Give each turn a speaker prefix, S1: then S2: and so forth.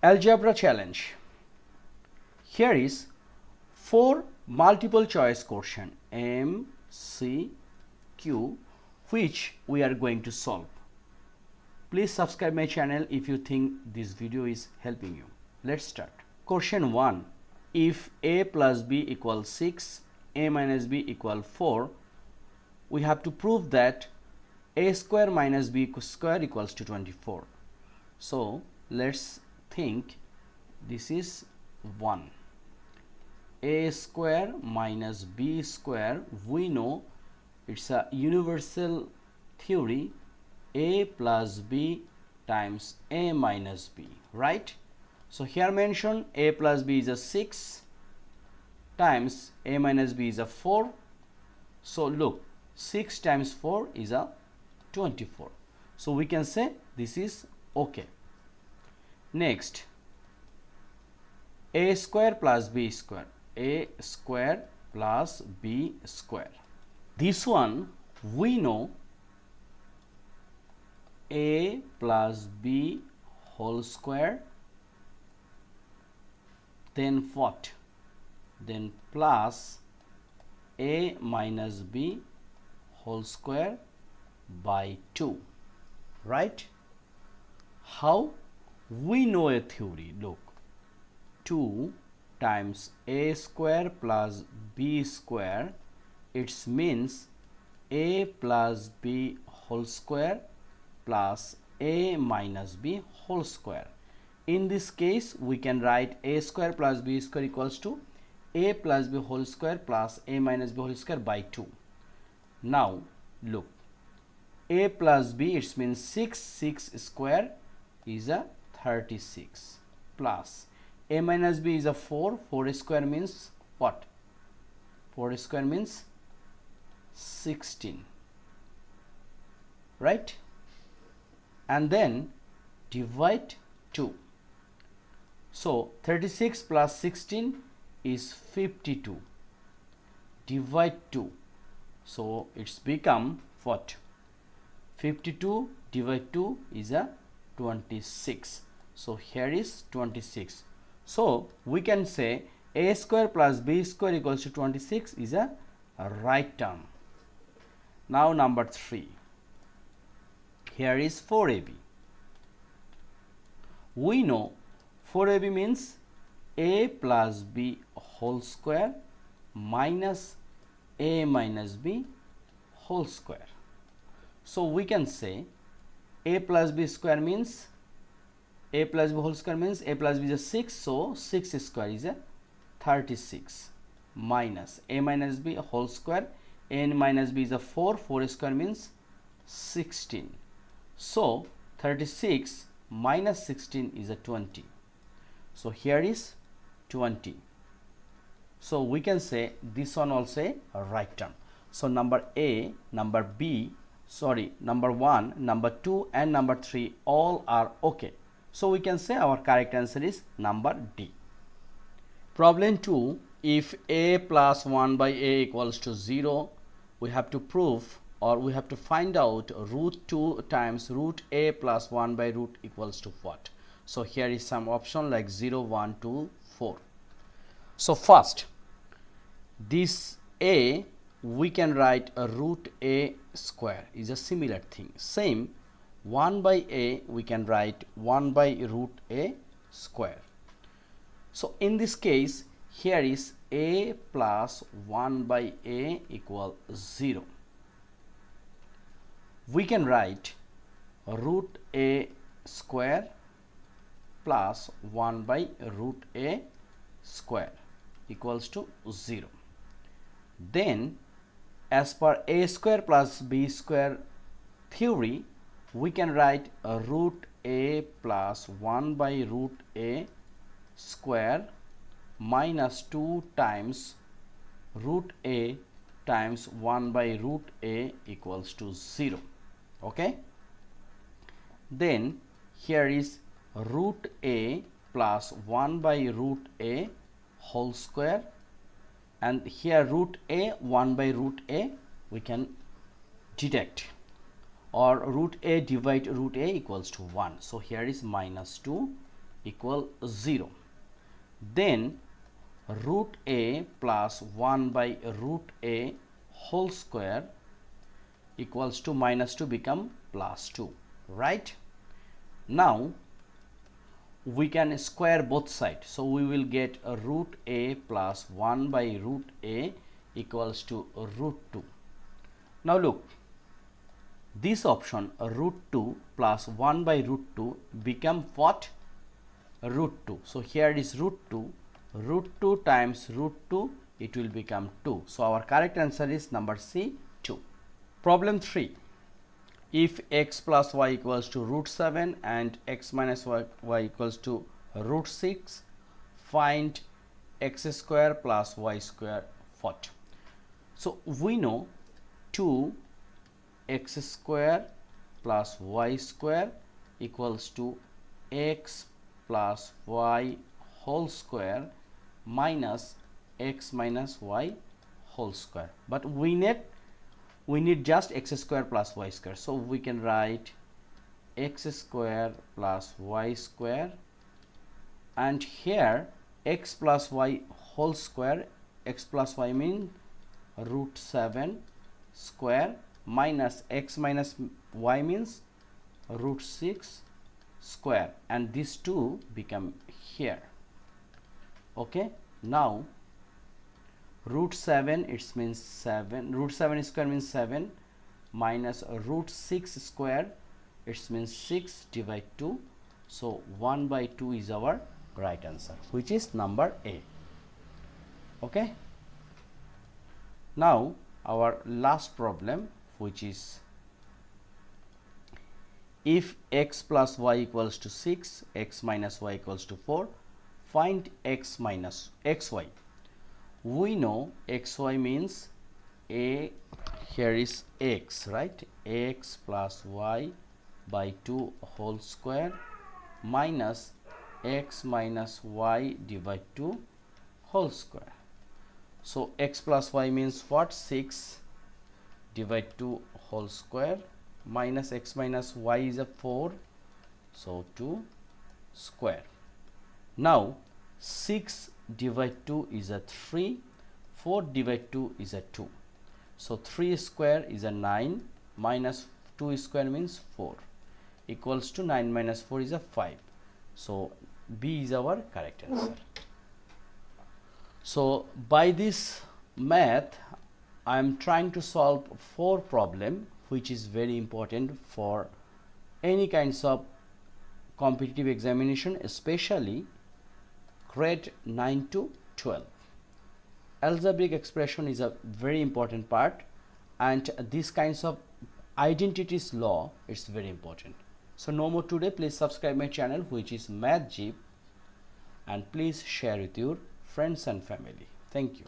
S1: Algebra challenge. Here is 4 multiple choice question MCQ which we are going to solve. Please subscribe my channel if you think this video is helping you. Let's start. Question 1. If a plus b equals 6, a minus b equals 4, we have to prove that a square minus b square equals to 24. So let's think this is 1. A square minus b square, we know it's a universal theory, a plus b times a minus b, right? So here mentioned a plus b is a 6 times a minus b is a 4. So look, 6 times 4 is a 24. So we can say this is okay. Next, a square plus b square, a square plus b square. This one we know a plus b whole square, then what? Then plus a minus b whole square by 2, right? How? We know a theory. Look, 2 times a square plus b square, it means a plus b whole square plus a minus b whole square. In this case we can write a square plus b square equals to a plus b whole square plus a minus b whole square by 2. Now look, a plus b, it means 6 square is a 36 plus a minus b is a 4 square means what? 4 square means 16, right? And then divide 2. So 36 plus 16 is 52. Divide 2. So it's become what? 52 divide 2 is a 26. So here is 26. So we can say a square plus b square equals to 26 is a right term. Now number 3. Here is 4ab. We know 4ab means a plus b whole square minus a minus b whole square. So we can say a plus b square means a plus b whole square means a plus b is a 6, so 6 square is a 36 minus a minus b whole square, a minus b is a 4 square means 16. So 36 minus 16 is a 20. So here is 20. So we can say this one also a right term. So number A, number B, number 1, number 2 and number 3 all are okay. So we can say our correct answer is number D. Problem 2. If a plus 1 by a equals to 0, we have to prove or we have to find out root 2 times root a plus 1 by root equals to what? So here is some option like 0, 1, 2, 4. So first, this a we can write a root a square is a similar thing. Same 1 by a we can write 1 by root a square. So in this case here is a plus 1 by a equal 0. We can write root a square plus 1 by root a square equals to 0. Then as per a square plus b square theory, we can write a root a plus 1 by root a square minus 2 times root a times 1 by root a equals to 0. Okay. Then here is root a plus 1 by root a whole square, and here root a 1 by root a we can deduct, or root a divide root a equals to 1. So here is minus 2 equal 0. Then root a plus 1 by root a whole square equals to minus 2 become plus 2, right? Now we can square both sides, so we will get a root a plus 1 by root a equals to root 2. Now look, this option root 2 plus 1 by root 2 become what? Root 2. So here is root 2, root 2 times root 2, it will become 2. So our correct answer is number C, 2. Problem 3. If x plus y equals to root 7 and x minus y equals to root 6, find x square plus y square what? So we know 2x square plus y square equals to x plus y whole square minus x minus y whole square, but we need just x square plus y square, so we can write x square plus y square, and here x plus y whole square, x plus y means root 7 square minus x minus y means root 6 square, and these two become here. Okay, now root 7, it means 7, root 7 square means 7 minus root 6 square, it means 6 divide 2, so 1 by 2 is our right answer, which is number A. Okay, now our last problem, which is if x plus y equals to 6, x minus y equals to 4, find x minus xy. We know xy means a, here is x, right? X plus y by 2 whole square minus x minus y divide 2 whole square. So x plus y means what? 6 divide 2 whole square minus x minus y is a 4, so 2 square. Now 6 divide 2 is a 3, 4 divide 2 is a 2, so 3 square is a 9 minus 2 square means 4 equals to 9 minus 4 is a 5, so B is our correct answer. So by this math I am trying to solve 4 problem, which is very important for any kinds of competitive examination, especially grade 9 to 12. Algebraic expression is a very important part, and these kinds of identities law is very important. So no more today. Please subscribe my channel, which is Math Jeep, and please share with your friends and family. Thank you.